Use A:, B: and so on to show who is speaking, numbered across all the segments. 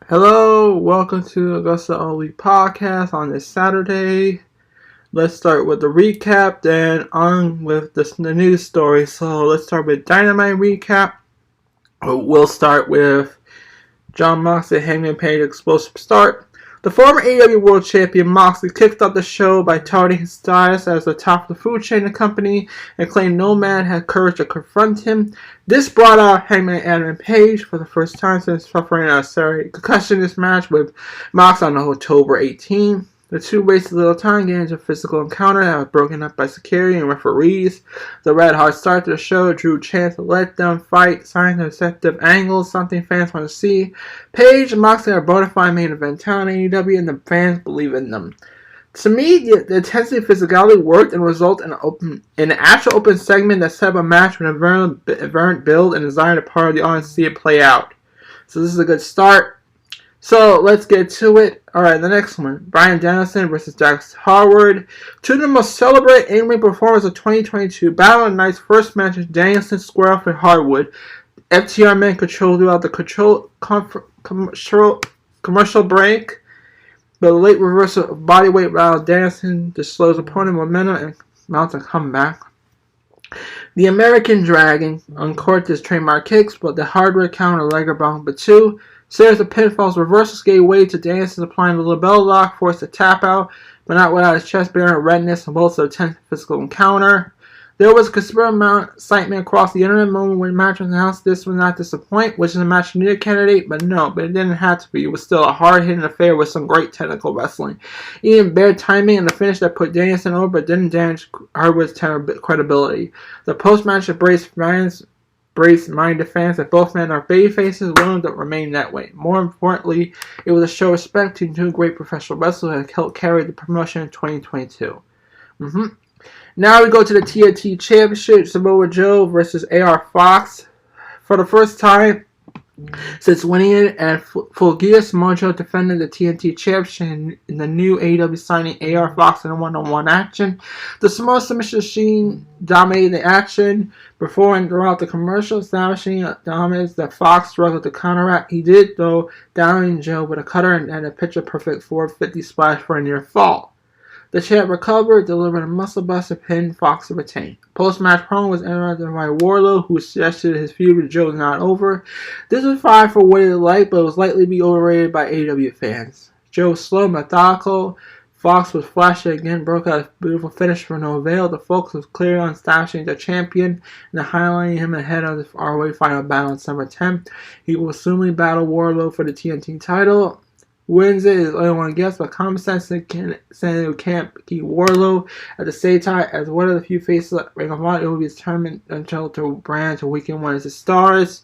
A: Hello, welcome to AgostoAllElite podcast on this Saturday. Let's start with the recap, then on with the news story. So let's start with Dynamite recap. We'll start with Jon Moxley, Hangman Page, explosive start. The former AEW World Champion Moxley kicked off the show by touting his status as the top of the food chain in the company and claimed no man had courage to confront him. This brought out Hangman Adam Page for the first time since suffering a serious concussion in this match with Mox on October 18. The two wasted little time getting into a physical encounter that was broken up by security and referees. The red hot start to the show drew chance to let them fight, signs of deceptive angles, something fans want to see. Page and Moxley are bona fide main event talent in AEW, and the fans believe in them. To me, the intensity and physicality worked and resulted in an actual open segment that set up a match with an inherent build and desire to part of the audience to see it play out. So this is a good start. So let's get to it. Alright, the next one. Bryan Danielson versus Dax Harwood. Two of the most celebrated in-ring performers of 2022. Battle of the Night's first match is Danielson square off with Harwood. FTR men control throughout the commercial break. But a late reversal of bodyweight rattle Danielson just slows opponent momentum and mounts a comeback. The American Dragon uncorked his trademark kicks, but the hardware counter legger bong but two. Series of pinfalls, reversals gave way to Danielson applying the labella lock, forced to tap out, but not without his chest bearing redness and both of the 10th physical encounter. There was a considerable amount of excitement across the internet moment when the match was announced. This would not disappoint, which is a match needed candidate, but it didn't have to be. It was still a hard-hitting affair with some great technical wrestling. Even bare timing and the finish that put Danielson over, but didn't damage Harwood's credibility. The post-match embraced minded fans that both men are babyfaces willing to remain that way. More importantly, it was a show of respect to two great professional wrestlers that helped carry the promotion in 2022. Now we go to the TNT Championship, Samoa Joe versus AR Fox. For the first time since winning it at Full Gear, Samoa Joe defended the TNT Championship in the new AEW signing AR Fox in a one-on-one action. The Samoa submission machine dominated the action before and throughout the commercial, establishing dominance that Fox struggled to counteract. He did, though, downing Joe with a cutter and a picture-perfect 450 splash for a near fall. The champ recovered, delivered a muscle buster pin, Fox to retain. Post-match promo was interrupted by Wardlow, who suggested his feud with Joe is not over. This was fine for what it liked, but it was likely to be overrated by AEW fans. Joe was slow, methodical. Fox was flashy again, broke out a beautiful finish for no avail. The focus was clear on establishing the champion and highlighting him ahead of the ROH final battle on December 10th. He will soonly battle Wardlow for the TNT title. Wins it is only one guess, but common sense saying it can't keep Wardlow. At the same time, as one of the few faces of Ring of Honor, it will be determined until to brand to weaken one of the stars.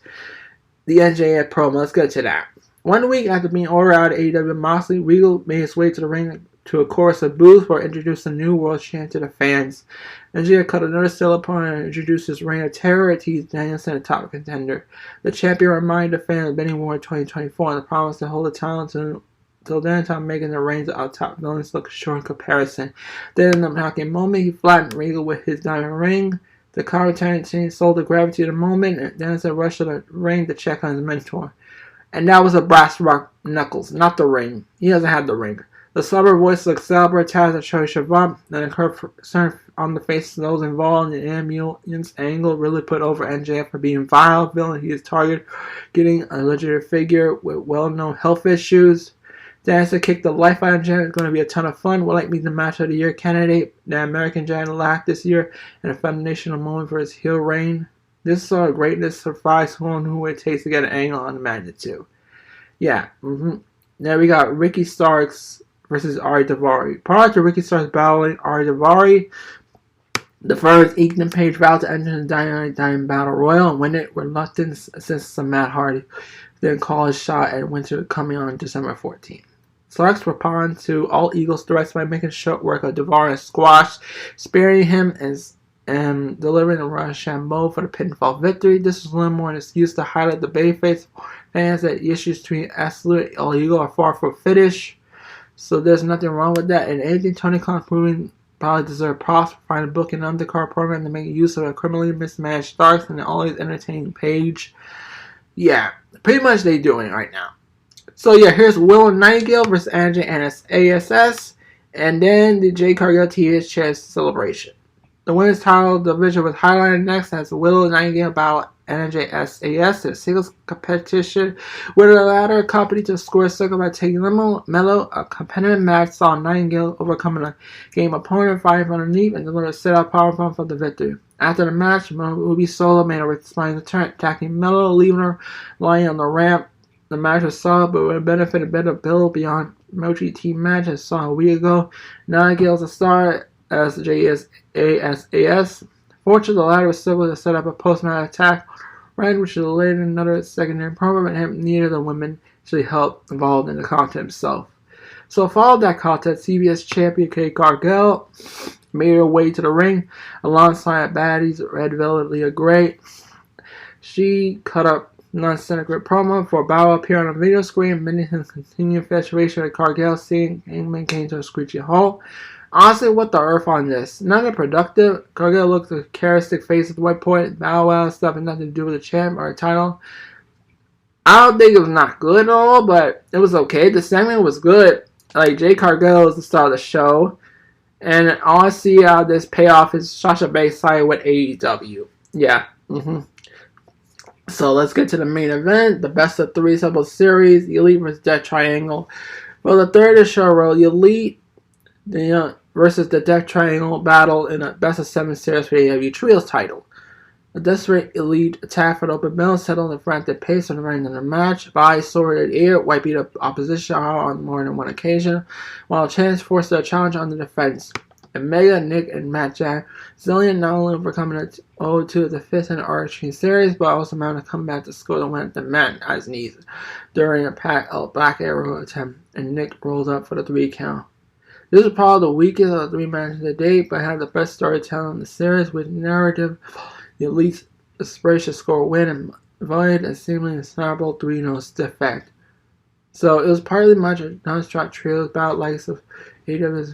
A: The NJF promo, let's get to that. 1 week after being ordered out of AEW, Moxley, Regal made his way to the ring to a chorus of boos for introducing a new world champ to the fans. NJF cut another still opponent and introduced his reign of terror to tease Danielson a top contender. The champion reminded the fans of Benny War 2024 and the promise to hold the title until then, time making the reigns of our top villains look short in comparison. Then in the knocking moment, he flattened Regal with his diamond ring. The commentary team sold the gravity of the moment, and Danielson rushed to the ring to check on his mentor. And that was a brass rock knuckles, not the ring. He doesn't have the ring. The slobber voice of Excalibur attacks at Troy Sivan, and the concern on the faces of those involved in the ambulance angle really put over NJF for being vile villain. He is targeted getting a legendary figure with well-known health issues. Danielson kicked the life out of Giant. It's going to be a ton of fun. Will like be the match of the year candidate. The American Giant lacked this year and a foundational moment for his heel reign. This sort of greatness surprised someone who it takes to get an angle on the magnitude. Yeah. Now we got Ricky Starks versus Ari Daivari. Prior to Ricky Starks battling Ari Daivari, the first Ethan Page vowed to enter the Dynamite Diamond Battle Royal and win it with reluctance since Matt Hardy then called his shot at Winter coming on December 14th. Starks responded to all Eagles' threats by making short work of Daivari squash, sparing him and delivering a Rochambeau for the pinfall victory. This was a little more an excuse to highlight the babyface fans that the issues between Absolute and All Eagle are far from finish. So there's nothing wrong with that. And anything Tony Khan proving probably deserve props for finding a book and undercard program to make use of a criminally mismanaged Starks and an always entertaining Page. Yeah, pretty much they doing it right now. So yeah, here's Willow Nightingale versus Angie and ASS, and then the Jade Cargill TBS Chess Celebration. The women's title division was highlighted next as the Willow Nightingale battle NJSAS in a singles competition, where the latter accompanied to score second by taking Mello. A competitive match saw Nightingale overcoming a game opponent, fighting from underneath, and delivered a set-up powerbomb for the victory. After the match, Ruby Solo made a responding turn, attacking Mello, leaving her lying on the ramp. The match was solid, but would benefit a better build beyond Mochi team match as saw a week ago. Nightingale's a star as JSAS. Fortunately, the latter was able to set up a post-match attack, right, which related another secondary program, and neither of the women actually helped involved in the contest itself. So, following that contest, CBS champion Jade Cargill made her way to the ring alongside baddies Red Velvet Leah Gray. She cut up non-cynical promo for a battle appear on a video screen, mending his continued infatuation with Cargill, seeing Hangman came to a screechy halt. Honestly, what the earth on this? Nothing productive. Cargill looked a charismatic face at the white point. Bow wow stuff and nothing to do with the champ or a title. I don't think it was not good at all, but it was okay. The segment was good. Like, Jade Cargill is the star of the show. And all I see out of this payoff is Sasha Banks sided with AEW. Yeah. So let's get to the main event. The best of three double series. The Elite versus Death Triangle. For the third of the show, the Elite versus the Death Triangle battle in a best of 7 series for the AEW Trios title. The desperate Elite attack for the open bell settled the frantic pace on the running of the match. By sword in air, wiping the opposition out on more than one occasion, while Chance forced a challenge on the defense. And Mega, Nick, and Matt Jack Zillion not only overcoming a 0-2 at the 5th in the Archie series, but also managed to come back to score the win at the man on his knees during a Black Arrow attempt, and Nick rolled up for the 3 count. This is probably the weakest of the 3 matches to date, but had the best storytelling in the series with narrative. The Elite's aspiration to score a win and avoid a seemingly unstoppable 3-0 stiff fact. So it was partly much a non-stop trio about likes of AEW has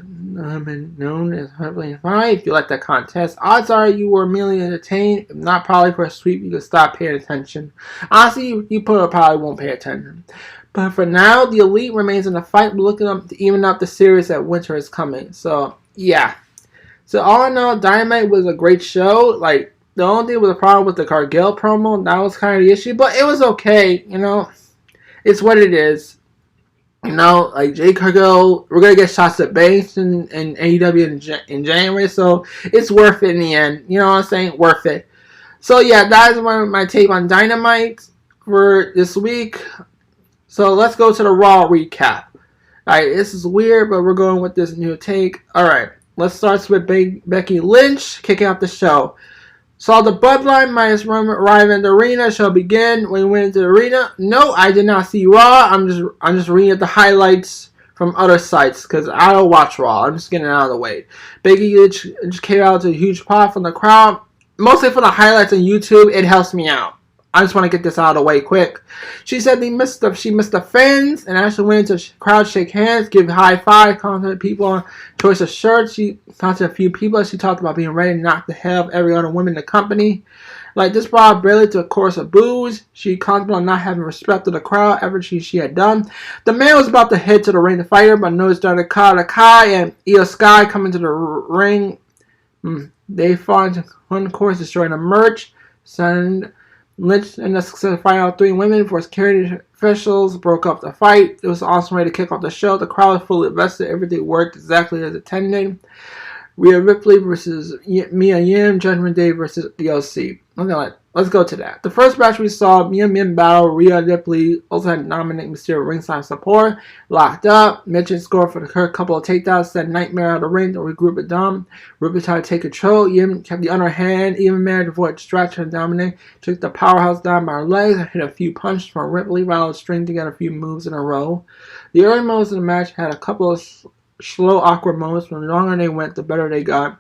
A: been known as Heavily Fine. If you like that contest, odds are you were immediately entertained. If not, probably for a sweep, you could stop paying attention. Honestly, you probably won't pay attention. But for now, the Elite remains in the fight, looking up to even up the series that winter is coming. So, yeah. So, all in all, Dynamite was a great show. Like, the only thing was a problem with the Cargill promo. That was kind of the issue. But it was okay, you know. It's what it is. You know, like Jade Cargill, we're going to get shots at Banks and AEW in January. So, it's worth it in the end. You know what I'm saying? Worth it. So, yeah, that is my take on Dynamite for this week. So let's go to the Raw recap. Alright, this is weird, but we're going with this new take. Alright, let's start with Becky Lynch kicking off the show. Saw the Bloodline minus Roman arrive in the arena. Show begin. When we went into the arena, no, I did not see Raw. I'm just reading the highlights from other sites because I don't watch Raw. I'm just getting it out of the way. Becky Lynch just came out to a huge pop from the crowd, mostly for the highlights on YouTube. It helps me out. I just want to get this out of the way quick. She said she missed the fans and actually went into the crowd, shake hands, give high five, contacted people on choice of shirts. She talked to a few people. She talked about being ready to knock the hell out of every other woman in the company. Like, this brought Bayley to a chorus of boos. She contemplated on not having respect to the crowd, everything she had done. The man was about to head to the ring to fight her, but noticed during the Kai and Io Sky coming to the ring. They fought into one course, destroying the merch. Lynch and the successful fight out 3 women for security officials broke up the fight. It was an awesome way to kick off the show. The crowd was fully invested. Everything worked exactly as intended. Rhea Ripley versus Mia Yim. Judgment Day versus DLC. Okay, let's go to that. The first match we saw, Mia Yim battle Rhea Ripley. Also had Dominic Mysterio ringside support. Locked up. Mitchell scored for her couple of takedowns. Sent Nightmare out of the ring to regroup with Dom. Ripley tried to take control. Yim kept the upper hand. Even managed to avoid distraction and Dominic. Took the powerhouse down by her legs. And hit a few punches from Ripley while stringing together a few moves in a row. The early moments of the match had a couple of slow, awkward moments. The longer they went, the better they got.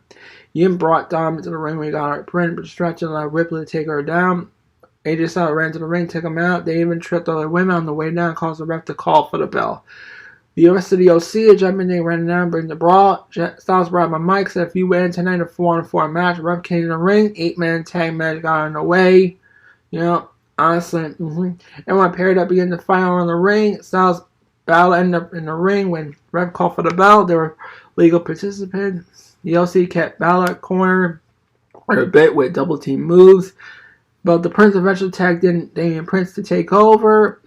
A: Yim brought Dom into the ring when he got her print, but distraction allowed Ripley to take her down. AJ Styles ran to the ring, took him out. They even tripped other women on the way down, caused the ref to call for the bell. The rest of the OC, Judgment Day ran down, bring the brawl. Styles brought my mic, said if you win tonight, a 4-on-4 match. Ref came in the ring, 8-man tag match got in the way. You know, Honestly, everyone paired up again to fight on the ring. Styles battle ended up in the ring when ref called for the bell. They were legal participants. The LC kept Balor corner for a bit with double team moves. But the Prince eventually tagged in Damian Prince to take over.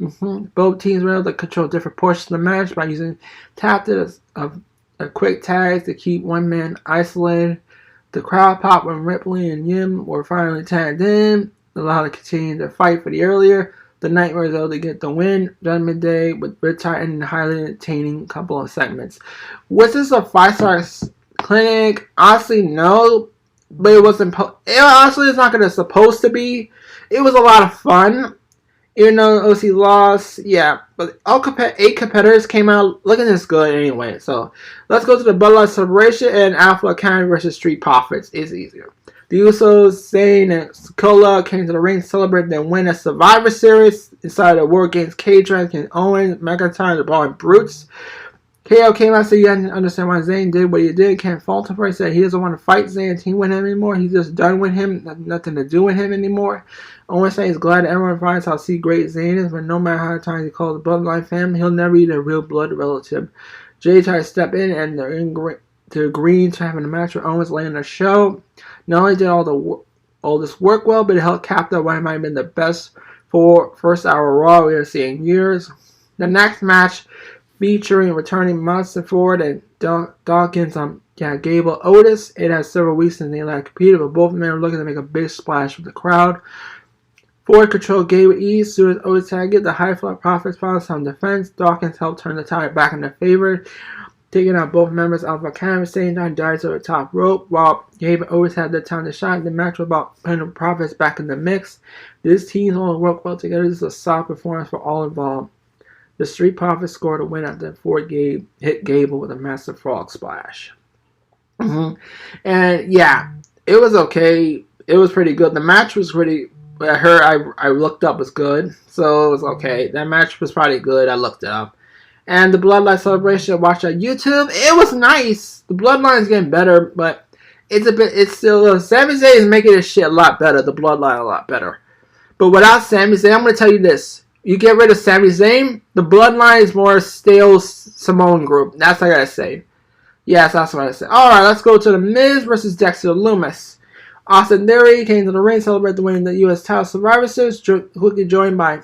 A: Both teams were able to control different portions of the match by using tactics of quick tags to keep one man isolated. The crowd popped when Ripley and Yim were finally tagged in, allowed to continue to fight for the earlier. The Nightmares were able to get the win. Judgment Day with Riptide and a highly entertaining couple of segments. Was this a 5-star clinic? Honestly, no. But it wasn't. Honestly, it's not going to supposed to be. It was a lot of fun. Even though OC lost, yeah. But 8 competitors came out looking this good anyway. So let's go to the Bloodline Celebration and Alpha Academy versus Street Profits. It's easier. The Usos, Zayn, and Sikoa came to the ring to celebrate their win at Survivor Series inside the War Games cage match against Owens, McIntyre, the Ball, and Brutes. KO came out and said you didn't understand why Zayn did what he did. Can't fault him for it. He said he doesn't want to fight Zayn and team with him anymore. He's just done with him. Nothing to do with him anymore. Owens said he's glad that everyone finds how great Zayn is, but no matter how many times he calls the Bloodline family, he'll never be their real blood relative. Jay tried to step in and they're to agree to having a match with Owens later in the show. Not only did all this work well, but it helped cap that what might have been the best first hour Raw we have seen in years. The next match featuring returning Monster Ford and Dawkins on Gable Otis. It has several weeks since they last competed, but both men are looking to make a big splash with the crowd. Ford controlled Gable with ease. As soon as Otis tagged it, the High Fly Profits found some defense. Dawkins helped turn the tide back in their favor, taking out both members of the Academy, same time dives to the top rope. While Gable and Otis had the time to shine, the match was about putting the Profits back in the mix. This team all work well together. This is a solid performance for all involved. The Street Profits scored a win after Ford hit Gable with a massive frog splash. And yeah, it was okay. It was pretty good. The match was pretty. I looked up was good, so it was okay. That match was probably good. I looked it up. And the Bloodline Celebration I watched on YouTube, it was nice. The Bloodline is getting better, but it's still Sami Zayn is making this shit a lot better. The Bloodline a lot better. But without Sami Zayn, I'm gonna tell you this. You get rid of Sami Zayn, the Bloodline is more stale Samoan group. That's what I gotta say. Yes, that's what I said. Alright, let's go to The Miz versus Dexter Lumis. Austin Theory came to the ring to celebrate the win in the U.S. title Survivor Series, quickly joined by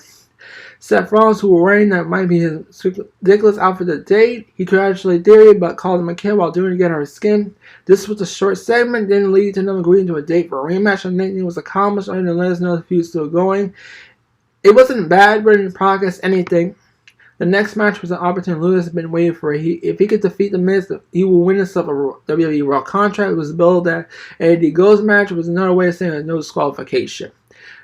A: Seth Rollins, who were wearing that might be his ridiculous outfit to date. He congratulated Theory, but called him a kid while doing it again on his skin. This was a short segment, didn't lead to them agreeing to a date for a rematch. And Nathan was accomplished, and to let us know if he was still going. It wasn't bad, but in progress, anything. The next match was an opportunity Lewis had been waiting for. If he could defeat The Miz, he will win himself a WWE Raw contract. It was billed that AD Goes match was another way of saying there's no disqualification.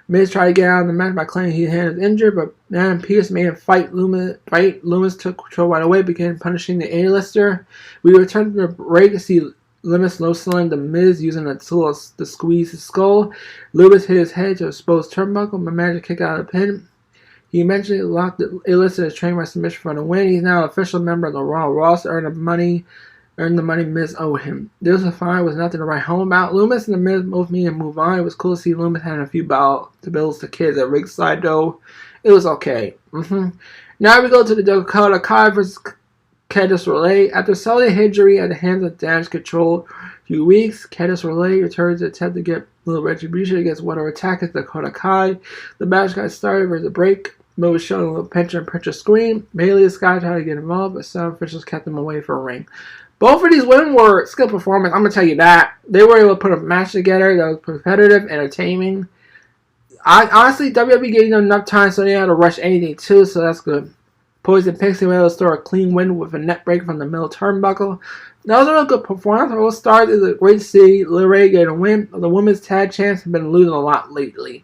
A: Miz tried to get out of the match by claiming his hand was injured, but Adam Pearce made him fight Loomis. Loomis took control right away, began punishing the A-lister. We returned to the break to see Loomis low-selling The Miz using a tool to squeeze his skull. Loomis hit his head to expose turnbuckle, but managed to kick out of the pin. He eventually locked the A-lister as trained by submission for the win. He's now an official member of the Raw roster, earned the money Miz owed him. This was fine, was nothing to write home about. Loomis and The Miz both mean to move on. It was cool to see Loomis having a few bills to kids at ringside, though. It was okay. Now we go to the Dakota Kai versus Candice LeRae. After selling an injury at the hands of Damage Control a few weeks, Candice LeRae returns to attempt to get a little retribution against one of her attackers, Dakota Kai. The match got started with a break. Mo was showing a little pincher and pincher scream. Bayley and Sky tried to get involved, but some officials kept them away from a ring. Both of these women were skill performance. I'm going to tell you that. They were able to put a match together that was competitive, entertaining. Honestly, WWE gave them enough time so they had to rush anything too, so that's good. Poison Pixie were able to store a clean win with a net break from the middle turnbuckle. That was a real good performance. All Stars is a great city. LeRae getting a win. The women's tag champs have been losing a lot lately.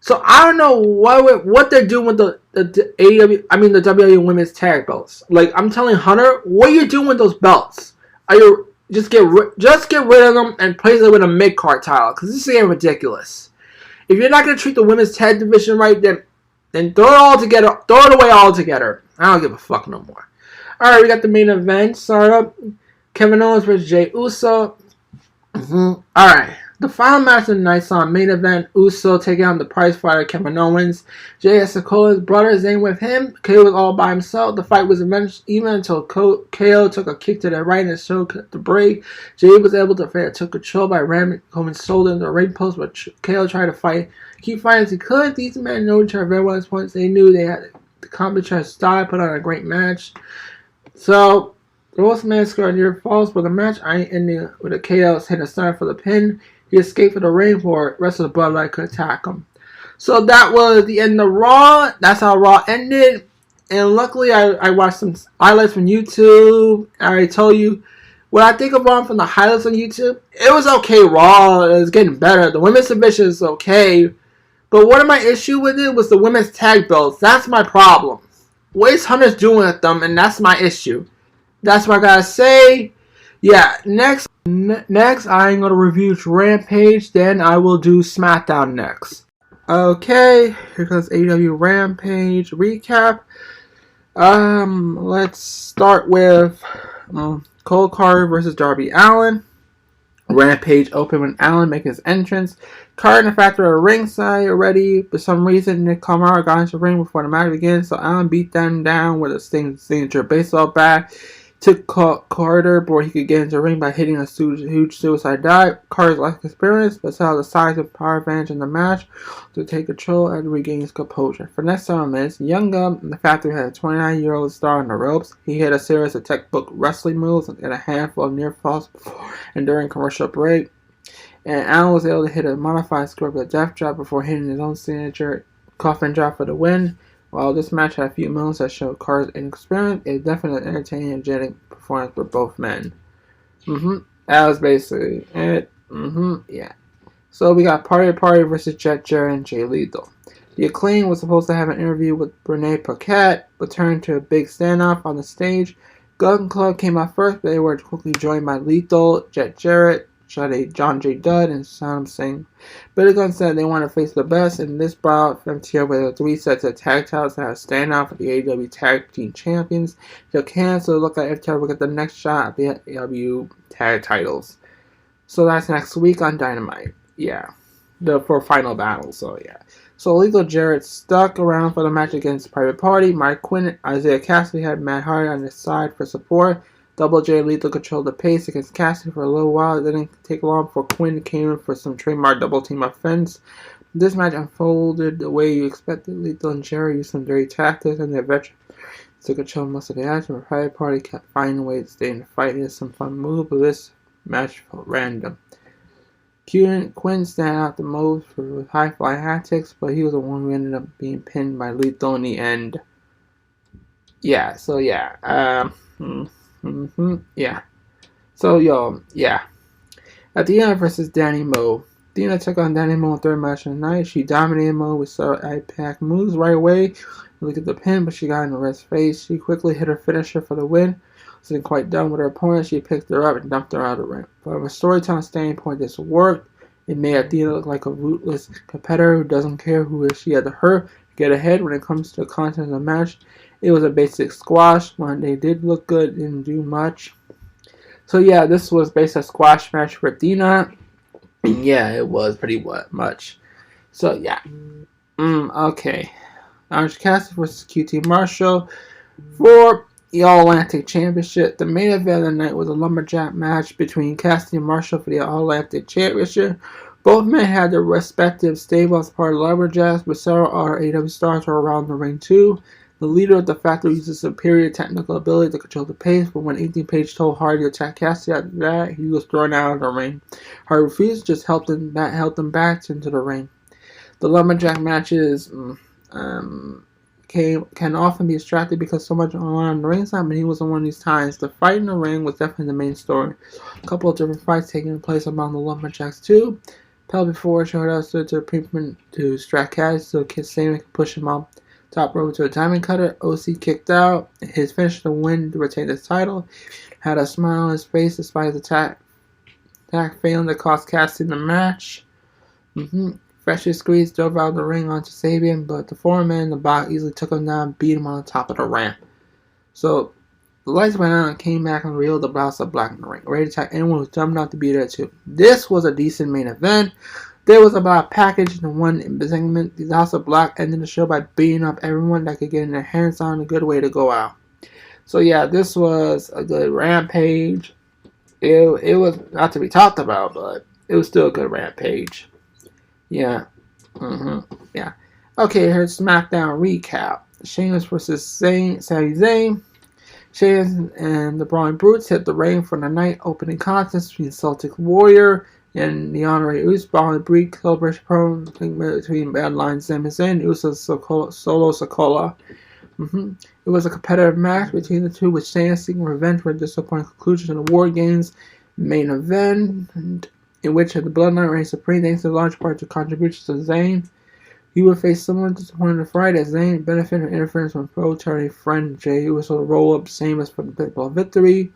A: So I don't know what they're doing with the WWE women's tag belts. Like, I'm telling Hunter, what are you doing with those belts? Are you just get rid of them and place it with a mid card title? Because this is getting ridiculous. If you're not gonna treat the women's tag division right, then throw it all together. Throw it away altogether. I don't give a fuck no more. All right, we got the main event. Start up. Kevin Owens versus Jey Uso. All right. The final match of the night saw a main event, Uso taking on the prize fighter Kevin Owens. Jay Sokola's brother Zayn with him. KO was all by himself. The fight was even until KO took a kick to the right and showed the break. Jay was able to took control by ramming Coleman's shoulder into the ring post, but KO tried to keep fighting as he could. These men know each other very well at this point. They knew they had the competition style, put on a great match. So, the Wolfman scored near falls, but the match ended with a KO hitting a stunner for the pin. He escaped from the ring before the rest of the Bloodline could attack him. So that was the end of Raw. That's how Raw ended. And luckily, I watched some highlights from YouTube. I already told you what I think of Raw from the highlights on YouTube. It was okay, Raw. It was getting better. The women's division is okay. But one of my issue with it was the women's tag belts. That's my problem. What is Hunter's doing with them, and that's my issue. That's what I gotta say. Yeah, next I'm gonna review Rampage, then I will do SmackDown next. Okay, here comes AEW Rampage recap. Let's start with Cole Carter versus Darby Allin. Rampage opened when Allin making his entrance. Carter and the Factor are ringside already. For some reason, Nick Kamara got into the ring before the match began, so Allin beat them down with a signature baseball bat. Took Carter before he could get into the ring by hitting a huge suicide dive. Carter's lack of experience, but saw the size and power advantage in the match to take control and regain his composure. For the next 7 minutes, Young Gun and the Factory had a 29-year-old star on the ropes. He hit a series of textbook wrestling moves and a handful of near falls before and during commercial break. And Allen was able to hit a modified scorpion death drop before hitting his own signature coffin drop for the win. While this match had a few moments that showed Carter's inexperience, it definitely entertaining and energetic performance for both men. That was basically it. Yeah. So we got Party versus Jet Jarrett and Jay Lethal. The Acclaim was supposed to have an interview with Renee Paquette, but turned to a big standoff on the stage. Gun Club came out first, but they were quickly joined by Lethal, Jet Jarrett, John J. Dudd, and Sam Singh. Billy Gunn said they want to face the best, and this brought them together with 3 sets of tag titles that have a standoff for the AEW Tag Team Champions. They'll cancel look like FTR will get the next shot at the AEW Tag Titles. So that's next week on Dynamite. Yeah. For final battle, so yeah. So Lethal Jarrett stuck around for the match against Private Party. Mike Quinn and Isaiah Cassidy had Matt Hardy on his side for support. Double J Lethal controlled the pace against Cassidy for a little while. It didn't take long before Quinn came in for some trademark double team offense. This match unfolded the way you expected. Lethal and Jarrett used some dirty tactics, and their veterans took control most of the action. But Private Party kept finding a way to stay in the fight. It is some fun move, but this match felt random. Quinn stand out the most for high fly tactics, but he was the one who ended up being pinned by Lethal in the end. Yeah, so yeah. Yeah. So, yeah. Athena versus Danny Moe. Athena took on Danny Moe in the third match of the night. She dominated Moe with several impact moves right away. Look at the pin, but she got in the red's face. She quickly hit her finisher for the win. Wasn't quite done with her opponent. She picked her up and dumped her out of the ring. From a storytelling standpoint, this worked. It made Athena look like a ruthless competitor who doesn't care who she had to hurt to get ahead. When it comes to the content of the match, it was a basic squash. When they did look good, didn't do much. So yeah, this was basically a squash match for Athena. Yeah, it was pretty much. So yeah. Okay. Orange Cassidy versus QT Marshall for the All-Atlantic Championship. The main event of the night was a lumberjack match between Cassidy and Marshall for the All-Atlantic Championship. Both men had their respective stables as part of the lumberjacks, but several other AEW stars were around the ring too. The leader of the Factory uses superior technical ability to control the pace, but when 18 Page told Hardy to attack Cassidy after that, he was thrown out of the ring. Hardy refused, just held them back into the ring. The lumberjack matches can often be distracted because so much on the ringside, but he was on one of these times. The fight in the ring was definitely the main story. A couple of different fights taking place among the lumberjacks too. Pell before showed us to implement to distract Cassidy so Kid Sami could push him off top rope to a diamond cutter. OC kicked out. His finish to win to retain his title. Had a smile on his face despite his attack failing to cost Cassidy the match. Freshly squeezed dove out of the ring onto Sabian, but the four men in the box easily took him down and beat him on the top of the ramp. So, The lights went out and came back and revealed the House of Black in the ring, ready to attack anyone who jumped out to be there too. This was a decent main event. There was about a package in one segment. The House of Black ended the show by beating up everyone that could get their hands on. A good way to go out. So yeah, this was a good rampage. It was not to be talked about, but it was still a good rampage. Yeah. Yeah. Okay, here's SmackDown recap. Sheamus versus Sami Zayn. Sheamus and the Brawling Brutes hit the ring for the night opening contest between Celtic Warrior and the Honorary Usos. Brawling Brute celebration program between Bad Lion Sami Zayn and Usos Solo Sikoa. It was a competitive match between the two, with Sheamus seeking revenge for a disappointing conclusion to the War Games main event, in which the Bloodline reigned supreme thanks in large part to contributions to Zayn. He would face similar disappointment in Friday as Zayn benefited from interference from pro-attorney friend Jey Uso to roll up Sheamus for the pinfall victory.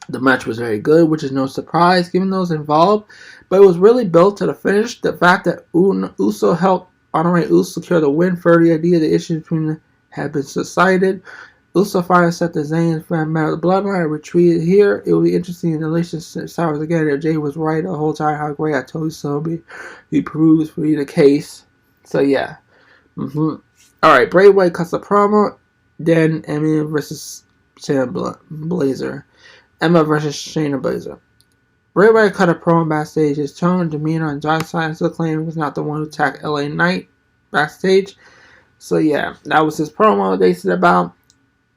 A: The match was very good, which is no surprise given those involved, but it was really built to the finish. The fact that Uso helped Honorary Uso secure the win further the idea the issues between them had been subsided. Uso finally set the Zayn fan matter of the Bloodline and retreated here. It will be interesting in the relationship sours again that Jey was right the whole time. How great I told you so. He proves to be the case. So yeah. Alright, Bray Wyatt cuts the promo. Then Emma versus Shayna Baszler. Emma versus Shayna Baszler. Bray Wyatt cut a promo backstage. His tone, demeanor, and John Cena still claimed he was not the one who attacked LA Knight backstage. So yeah, that was his promo. They said about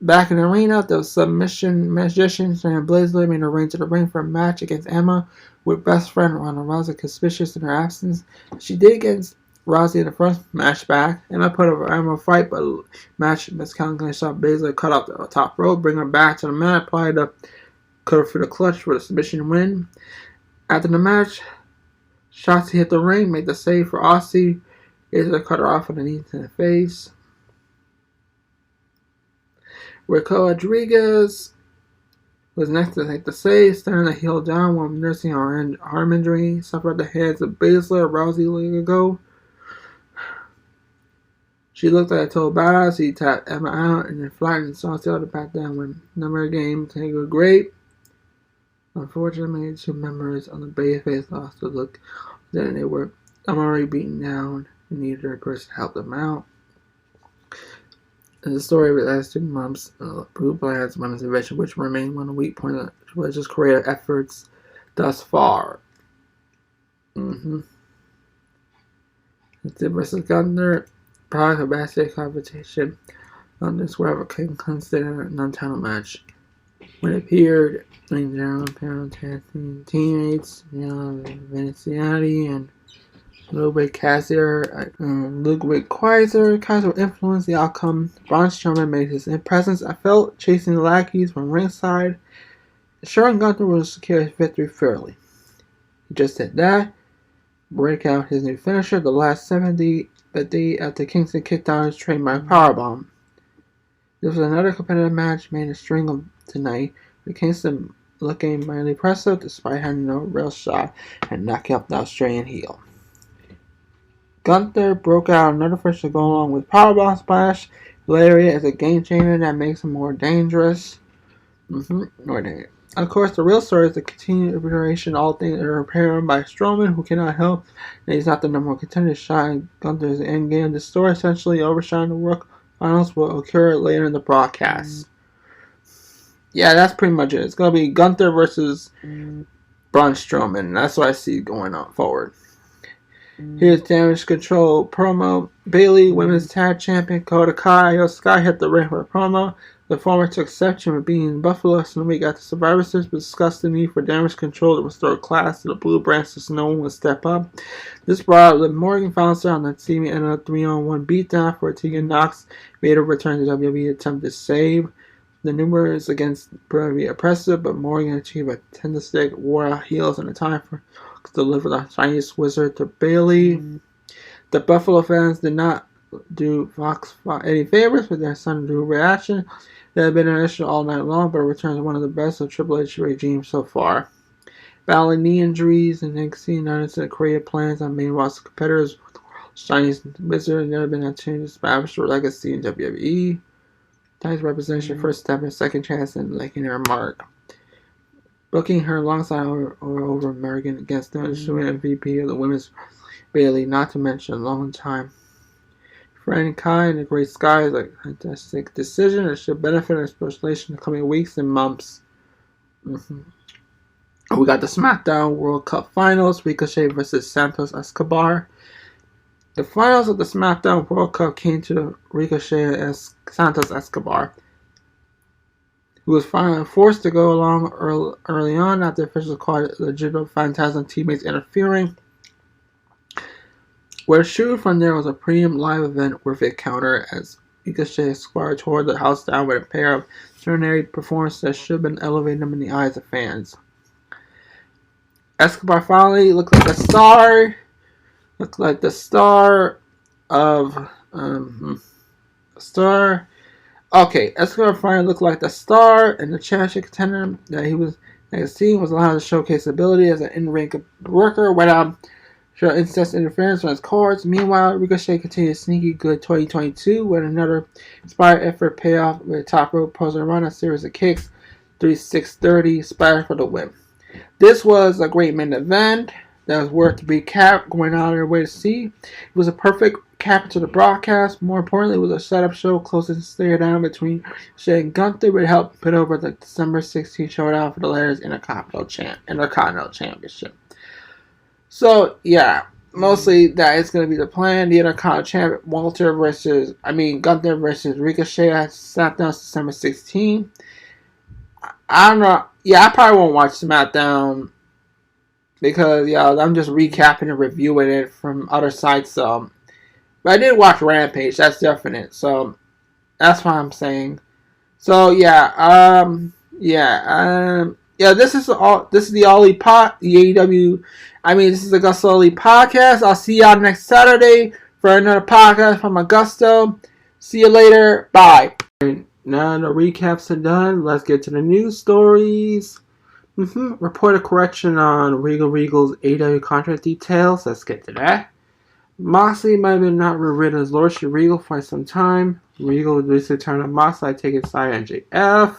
A: back in the arena, the submission magician Shayna Baszler made her way to the ring for a match against Emma, with best friend Ronda Rousey conspicuous in her absence. She did against Rousey in the first match back. Emma put up Emma fight, but match miscalculated shot Baszler cut off the top rope, bring her back to the mat, applied the cutter for the clutch for the submission win. After the match, Shotzi hit the ring, made the save for Aussie. Baszler cut her off with a knee to the face. Raquel Rodriguez was next to take the save, staring the heel down while nursing her arm injury. Suffered at the hands of Baszler. Rousey long ago. She looked like a total badass. He tapped Emma out and then flattened Saucy to back down when number game to go great. Unfortunately, two members on the babyface lost the look. Then they were already beaten down and needed a person to help them out. And the story of the last 2 months, Blue Plans monetization, which remained one of the weak point of Twitch's creative efforts thus far. It's versus Gunther. Product of backstage competition on this wherever can consider a non-title match. When it appeared, in general, teammates, Viniciati and Ludwig Kaiser. Kaiser influenced the outcome. Braun Strowman made his presence. I felt chasing the lackeys from ringside, ensuring Gunther would secure his victory fairly. He just did that. Break out his new finisher, the last 70. But after Kingston kicked out his trademark powerbomb. This was another competitive match made a string of tonight, with Kingston looking mighty impressive despite having no real shot and knocking up the Australian heel. Gunther broke out another finisher to go along with powerbomb splash. Lariat is a game changer that makes him more dangerous. Of course, the real story is the continued iteration. All things are repaired by Strowman, who cannot help that he's not the number one contender. Shine Gunther's endgame. The story essentially overshining the work finals will occur later in the broadcast. Yeah, that's pretty much it. It's going to be Gunther versus Braun Strowman. That's what I see going on forward. Here's Damage Control promo. Bayley, Women's Tag Champion, Dakota Kai, Io Sky hit the ring for a promo. The former took exception with being in Buffalo, so we got the Survivor Series, but discussed the need for Damage Control to restore class to the Blue Branch so no one would step up. This brought up Liv Morgan found her on the team and a 3-on-1 beatdown for Tegan Knox. Made a return to WWE attempt to save. The numbers against Bray oppressive, but Morgan achieved a 10-stick war out heels in a time for to deliver the Chinese wizard to Bayley. The Buffalo fans did not do Fox any favors with their Drew reaction. There had been an issue all night long, but it returns one of the best of Triple H regime so far. Battling knee injuries and NXT announced the creative plans on main roster competitors. Chinese wizard never been a change to establish their legacy in WWE. Times represents your first step and second chance in making her mark. Booking her alongside or over American against the MVP of the women's Bailey, not to mention a long time. Friend Kai and the Great Sky is a fantastic decision that should benefit our speculation in the coming weeks and months. We got the SmackDown World Cup Finals, Ricochet versus Santos Escobar. The finals of the SmackDown World Cup came to Ricochet as Santos Escobar, who was finally forced to go along early on after officials called it legitimate Phantasm teammates interfering. Where shoot from there was a premium live event worth a counter as Ricochet Escobar tore the house down with a pair of extraordinary performances that should have been elevated in the eyes of fans. Escobar finally looked like a star. Looked like the star of star. Okay, Escobar finally looked like the star and the championship contender that his team was allowed to showcase his ability as an in-ring worker without showing incest interference on his cards. Meanwhile, Ricochet continued sneaky good 2022 with another inspired effort payoff with a top rope poser run, a series of kicks, 3-6-30 splash for the win. This was a great main event that was worth to recap, going out of their way to see. It was a perfect cap to the broadcast. More importantly, it was a setup show closest to stare down between Shay and Gunther, which helped put over the December 16th showdown for the Letters Intercontinental Championship. So, yeah, mostly that is going to be the plan. The Intercontinental Champion, Gunther versus Ricochet at SmackDown December 16th. I don't know. Yeah, I probably won't watch SmackDown because, I'm just recapping and reviewing it from other sites. So, but I did watch Rampage. That's definite. So, that's what I'm saying. So, this is the AllElite Pod, the AEW. This is the AgostoAllElite podcast. I'll see y'all next Saturday for another podcast from Augusto. See you later. Bye. Now the recaps are done. Let's get to the news stories. Report a correction on Regal's AEW contract details. Let's get to that. Moxley might have been not rid of his lordship Regal for some time. Regal recently turned on Moxley, taking side MJF.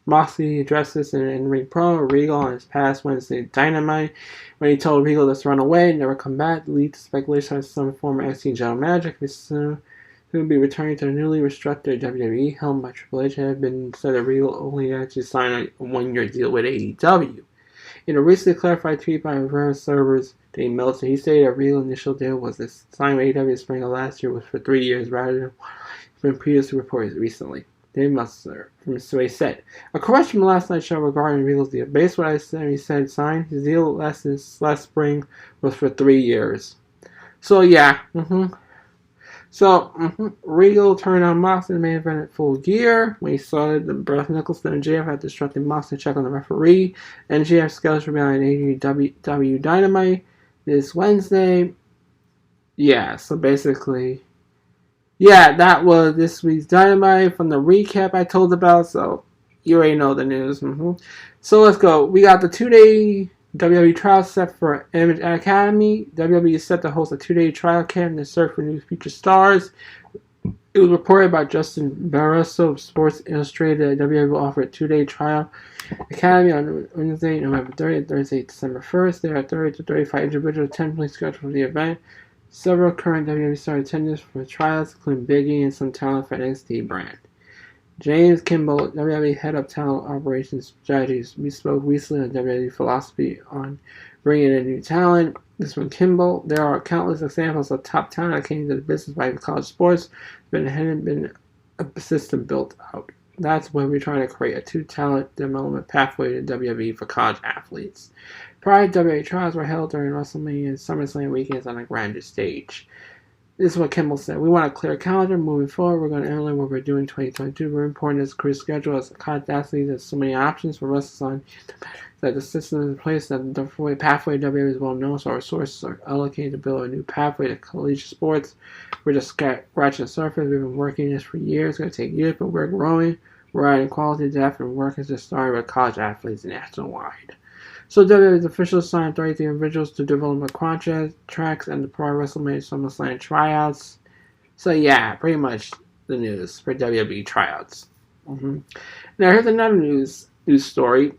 A: Moxley addressed this in in-ring pro Regal on his past Wednesday Dynamite when he told Regal to run away and never come back, lead to speculation of some former NXT general manager who will be returning to the newly restructured WWE helmed by Triple H. Had been said that Regal only actually signed a one-year deal with AEW. In a recently clarified tweet by various servers, Dave Meltzer, he stated that Regal's initial deal was to sign with AEW in spring of last year was for 3 years rather than been previously reported recently. Dave Meltzer from Sway said, a correction from last night's show regarding Regal's deal. Based on what I said, he said signed his deal last spring was for 3 years. So yeah, Regal turned on Moxley in the main event at Full Gear when he saw that Brock Nicholson and MJF had disrupted Moxley check on the referee. MJF scheduled to be on AEW Dynamite this Wednesday. Yeah, so basically, that was this week's Dynamite from the recap I told about, so you already know the news. So let's go. We got the 2-day WWE trial set for Image Academy. WWE is set to host a 2-day trial camp in the search for new future stars. It was reported by Justin Barroso of Sports Illustrated that WWE will offer a 2-day trial academy on Wednesday, November 30th, and Thursday, December 1st. There are 30 to 35 individuals tentatively scheduled for the event. Several current WWE stars attended for trials, including Big E and some talent for NXT brand. James Kimball, WWE Head of Talent Operations Strategies. We spoke recently on WWE philosophy on bringing in new talent. This from Kimball. There are countless examples of top talent that came into the business by college sports, but it hadn't been a system built out. That's when we're trying to create a two-talent development pathway to WWE for college athletes. Prior WWE trials were held during WrestleMania and SummerSlam weekends on a grander stage. This is what Kimball said. We want a clear calendar moving forward. We're going to analyze what we're doing in 2022. Very important as a career schedule as a college athlete. There's so many options for wrestlers on that the system is in place that the pathway WWE is well known, so our resources are allocated to build a new pathway to collegiate sports. We're just scratching the surface. We've been working this for years. It's going to take years, but we're growing. We're adding quality, depth, and work as just started with college athletes nationwide. So WWE's officials signed 33 individuals to develop a contract tracks and the prior WrestleMania SummerSlam tryouts. So yeah, pretty much the news for WWE tryouts. Now here's another news story.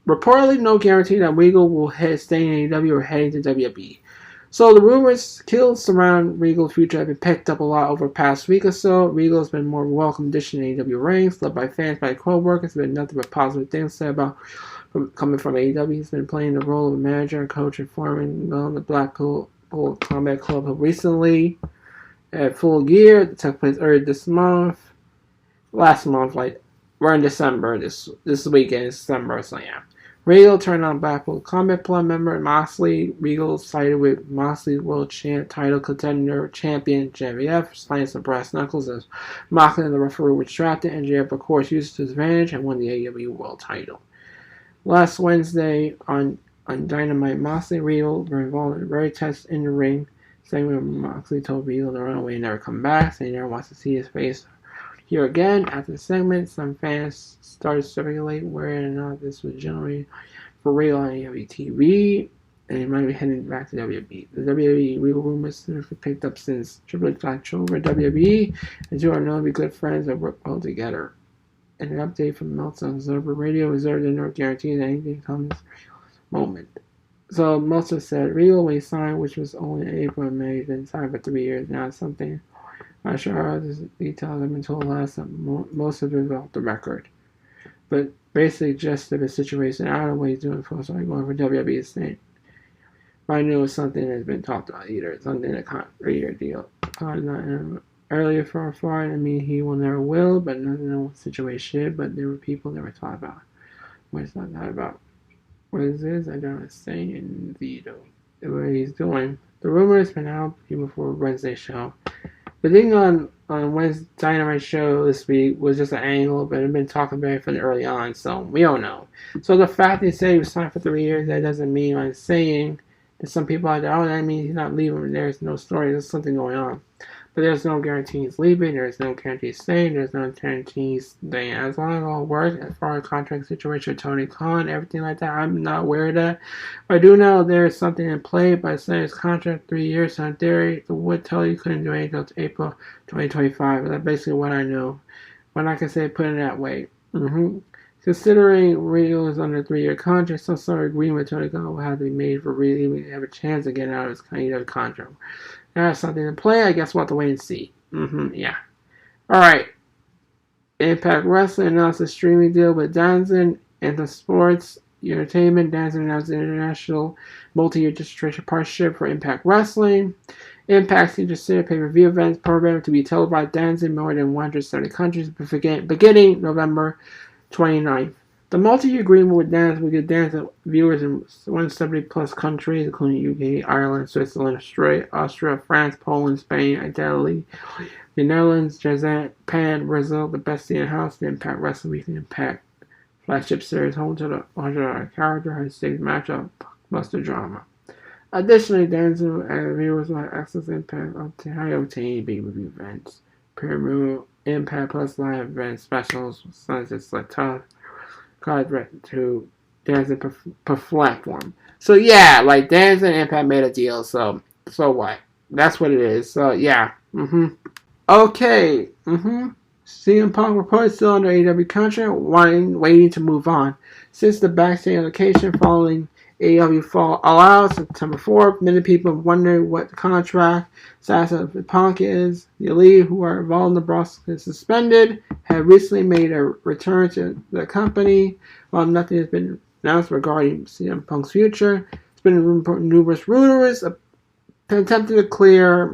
A: Reportedly, no guarantee that Regal will stay in AEW or heading to WWE. So the rumors surround Regal's future have been picked up a lot over the past week or so. Regal has been more welcome addition to AEW ranks, loved by fans, by co-workers. There's been nothing but positive things said about coming from AEW. He's been playing the role of a manager, coach, and foreman on the Blackpool Combat Club recently at Full Gear. It took place earlier this month. Last month, we're in December, this weekend is December, so yeah. Regal turned on Blackpool Combat Club member Moxley. Regal sided with Moxley's world title contender champion JVF, slaying some brass knuckles as Moxley and the referee were distracted, and JVF, of course, used his advantage and won the AEW world title. Last Wednesday on Dynamite, Moxley and Regal were involved in a very tense in the ring, saying when Moxley told Regal to run away and never come back, saying he never wants to see his face here again. After the segment, some fans started speculating whether or not this was generally for real on AEW TV, and he might be heading back to WWE. The WWE Regal rumors have been picked up since Triple H got over WWE, and two are known to be good friends that work well together. And an update from Meltzer on Observer Radio reserved and no guarantee that anything comes moment. So Meltzer said Regal when he signed, which was only in April and May, then signed for 3 years. Now it's something. I'm not sure how other details have been told last time. Most of it is off the record. But basically just the situation. I don't know what he's doing for, so I'm going for WWE thing. But I knew it was something that's been talked about either. Something that can't read your deal. Earlier for a fight, I mean he will never will, but nothing in the situation. But there were people that were talking about. What is not about? What is this? I don't understand in the what he's doing. The rumor has been out before Wednesday show. The thing on Wednesday Dynamite show this week was just an angle, but it had been talking about it from early on, so we don't know. So the fact they say he was signed for 3 years, that doesn't mean I'm saying that some people out there, that means he's not leaving. There's no story. There's something going on. But there's no guarantee he's leaving. There's no guarantee he's staying. There's no guarantee he's staying. As long as it all works, as far as contract situation with Tony Khan, everything like that, I'm not aware of that. But I do know there's something in play by saying his contract 3 years. So in theory, the would tell you couldn't do anything until April 2025. That's basically what I know. But I can say put it that way. Considering Regal is under a 3-year contract, some sort of agreement with Tony Khan will have to be made for Regal to have a chance of getting out of his kind of contract. That's something to play. I guess we'll have to wait and see. Yeah. Alright. Impact Wrestling announced a streaming deal with DAZN and the Sports Entertainment. DAZN announced an international multi-year distribution partnership for Impact Wrestling. Impact interested pay-per-view events program to be televised DAZN in more than 170 countries beginning November 29th. The multi-year agreement with DAZN will give DAZN viewers in 170 plus countries, including UK, Ireland, Switzerland, Austria, France, Poland, Spain, Italy, the Netherlands, Japan, Brazil, the best in house, the Impact Wrestling Weekly Impact flagship series, home to the $100 character, high-stakes matchup, blockbuster drama. Additionally, DAZN and viewers will have access to Impact up to high-octane pay-per-view events, premium Impact Plus live events, specials, sunsets like tough. Direct to DAZN platform. So yeah, DAZN and Impact made a deal. So what? That's what it is. So yeah. Okay. CM Punk reported still under AEW contract, waiting to move on. Since the backstage allocation following AEW Fall Out September 4th, many people have wondered what the contract status of Punk is. The Elite, who are involved in the process is suspended, have recently made a return to the company. While nothing has been announced regarding CM Punk's future, there's been numerous rumors attempting to clear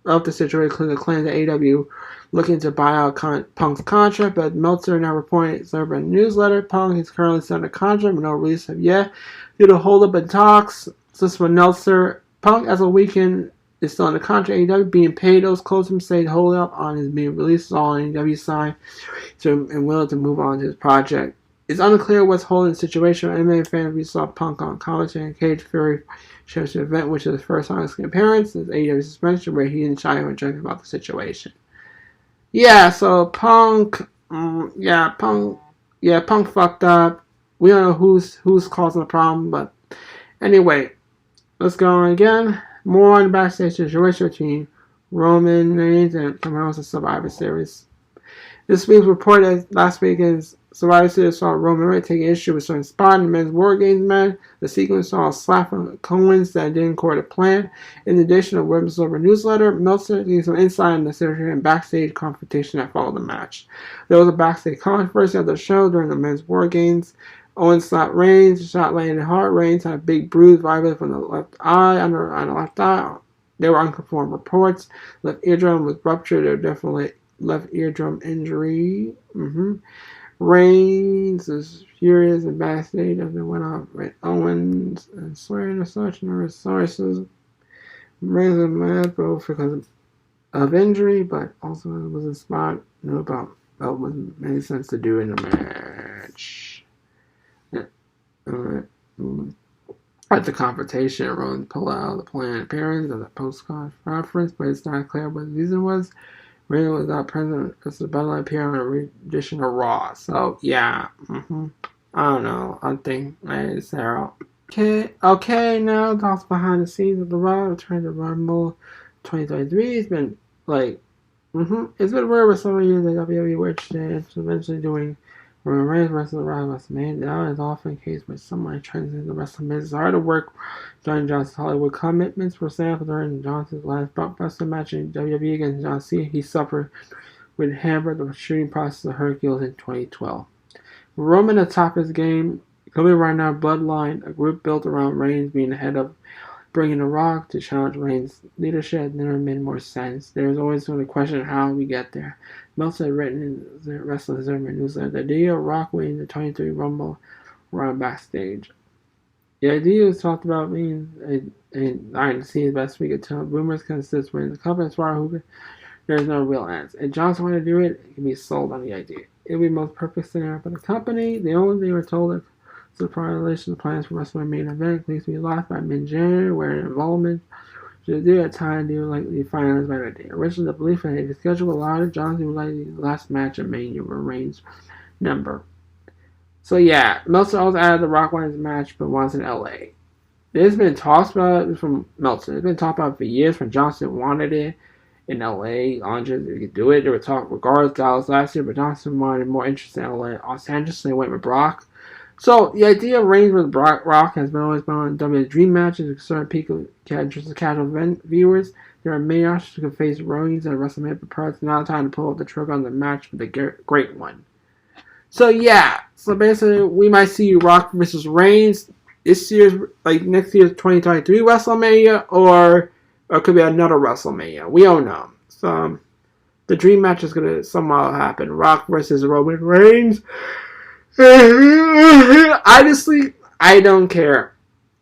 A: up the situation, including the claim that AEW looking to buy out Punk's contract, but Meltzer now reporting it's over in a newsletter. Punk is currently signed a contract with no release of yet. Due to hold up in talks, this from Meltzer. Punk, as a weekend, is still under contract. AEW being paid. Those close to him say hold up on his being released. All on AEW side, and willing to move on to his project. It's unclear what's holding the situation. MMA fans, we saw Punk on commentary and Cage Fury shows the event, which is his first on-screen appearance since AEW suspension, where he didn't shy away joking about the situation. Yeah, so Punk fucked up. We don't know who's causing the problem, but anyway, let's go on again. More on the backstage situation between Roman Reigns and someone else in Survivor Series. This week's report as last weekend's Survivor Series saw Roman Reigns taking issue with certain spot in the men's War Games match. The sequence saw a slap from Cohen's that didn't according to plan. In addition, a Women's Silver newsletter, Meltzer gave some insight on the situation and backstage confrontation that followed the match. There was a backstage controversy at the show during the men's War Games. Owens slapped Reigns, shot landed hard. Reigns had a big bruise violated from the left eye, on the left eye. There were unconfirmed reports. Left eardrum was ruptured. There were definitely left eardrum injury. Reigns is furious and backstage as they went off with Owens and swearing to such numerous sources. Reigns was mad both because of injury, but also it was a spot knew about what made sense to do in the match. At the confrontation, Rowan pulled out the planned appearance of the post-conference, but it's not clear what the reason was. Reigns was not present as the battle appeared on a re-edition of Raw. So, yeah. I don't know. I think it's Sarah. Okay, now thoughts behind the scenes of the Raw return to Rumble 2023. It's been, it's been rare with some of you that WWE were interested in eventually doing Roman Reigns versus Raw WrestleMania. That is often the case with someone transitioning to WrestleMania. It's hard to work John Johnson's Hollywood commitments. For example, during Johnson's last wrestling match in WWE against John Cena, he suffered with hampered the shooting process of Hercules in 2012. Roman atop his game, coming right now, Bloodline, a group built around Reigns being ahead of bringing The Rock to challenge Reigns' leadership never made more sense. There's always the question how we get there. Meltzer had written in the Wrestling Observer newsletter, the idea of Rock winning the 23 Rumble around backstage. The idea was talked about being I can see the best we could tell. Rumors consist when the company as far as there's no real answer. If Johnson wanted to do it, it can be sold on the idea. It would be the most perfect scenario for the company. The only thing we're told is the prior relation plans for WrestleMania main event needs to be lost by mid-January, where involvement should do at time do likely finalized by that day. Originally, the belief that the schedule allowed Johnson would likely the last match of Mania were Reigns' number. So yeah, Meltzer also added the Rock Wines match, but wants in LA. There's been talks about it from Meltzer. It's been talked about for years when Johnson wanted it in LA. Andre could do it. There were talk regardless Dallas last year, but Johnson wanted more interest in LA. Los Angeles, so they went with Brock. So the idea of Reigns with Rock has always been on WWE Dream matches with certain people casual viewers. There are many options who can face Reigns at WrestleMania, but perhaps now time to pull up the trigger on the match with the great one. So yeah, so basically we might see Rock versus Reigns this year's, next year's 2023 WrestleMania, or it could be another WrestleMania. We don't know. So the Dream match is gonna somehow happen. Rock versus Roman Reigns. Honestly, I don't care.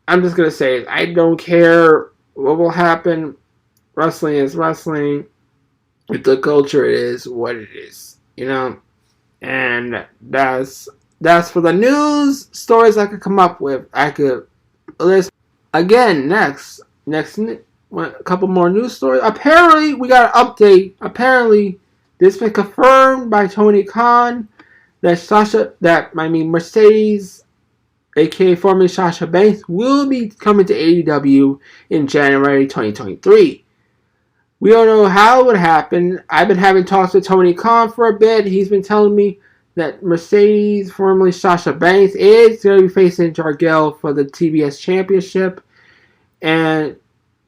A: I'm just gonna say it. I don't care what will happen. Wrestling is wrestling. The culture is what it is, And that's for the news stories I could come up with. I could list again next a couple more news stories. Apparently, we got an update. Apparently, this has been confirmed by Tony Khan. Mercedes, aka formerly Sasha Banks, will be coming to AEW in January 2023. We don't know how it would happen. I've been having talks with Tony Khan for a bit. He's been telling me that Mercedes, formerly Sasha Banks, is going to be facing Jargell for the TBS Championship, and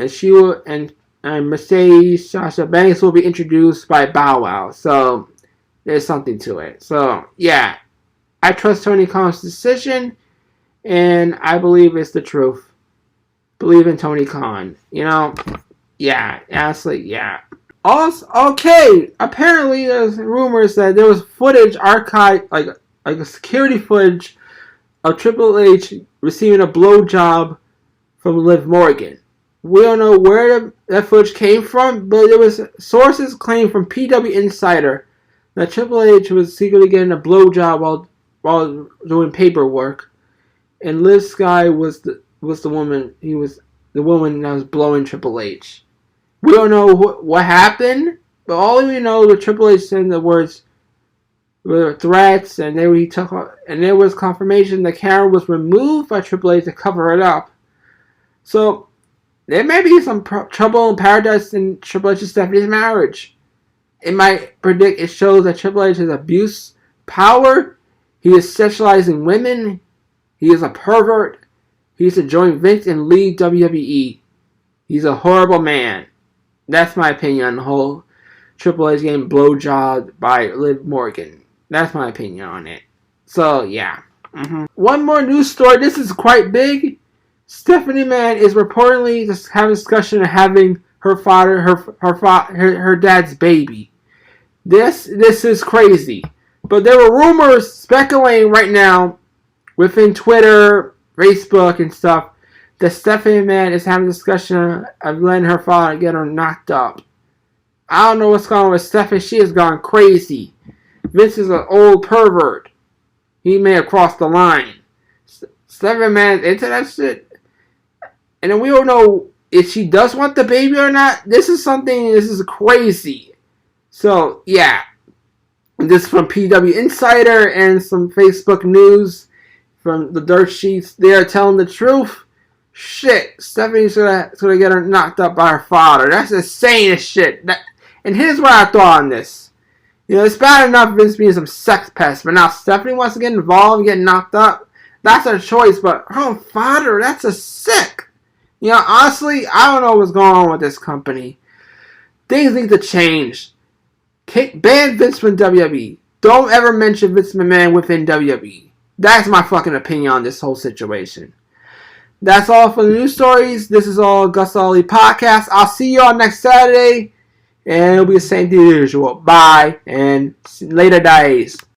A: she will, and Mercedes, Sasha Banks will be introduced by Bow Wow. So there's something to it. So, yeah. I trust Tony Khan's decision, and I believe it's the truth. Believe in Tony Khan. Yeah. Honestly, yeah. Also, okay. Apparently, there's rumors that there was footage archived, like a security footage of Triple H receiving a blowjob from Liv Morgan. We don't know where that footage came from, but there was sources claim from PW Insider that Triple H was secretly getting a blowjob while doing paperwork, and Liv Sky was the woman. He was the woman that was blowing Triple H. We don't know what happened, but all we know is Triple H said the words were threats, and there was confirmation the camera was removed by Triple H to cover it up. So There may be some trouble in paradise in Triple H and Stephanie's marriage. It shows that Triple H has abused power. He is sexualizing women. He is a pervert. He is to join Vince and leave WWE. He's a horrible man. That's my opinion on the whole Triple H getting blowjobbed by Liv Morgan. That's my opinion on it. So, yeah. One more news story. This is quite big. Stephanie McMahon is reportedly just having a discussion of having her dad's baby. This is crazy. But there were rumors speculating right now within Twitter, Facebook, and stuff that Stephanie McMahon is having a discussion of letting her father get her knocked up. I don't know what's going on with Stephanie. She has gone crazy. Vince is an old pervert. He may have crossed the line. Stephanie McMahon's into that shit. And then we don't know if she does want the baby or not. This is crazy. So, yeah. This is from PW Insider and some Facebook news from the dirt sheets. They are telling the truth. Shit, Stephanie's gonna get her knocked up by her father. That's insane as shit. And here's what I thought on this. You know, it's bad enough Vince being some sex pest, but now Stephanie wants to get involved and get knocked up. That's her choice, but her own father, that's a sick. You know, honestly, I don't know what's going on with this company. Things need to change. Ban Vince from WWE. Don't ever mention Vince McMahon within WWE. That's my fucking opinion on this whole situation. That's all for the news stories. This is all AgostoAllElite podcast. I'll see you all next Saturday. And it'll be the same thing as usual. Bye. And later days.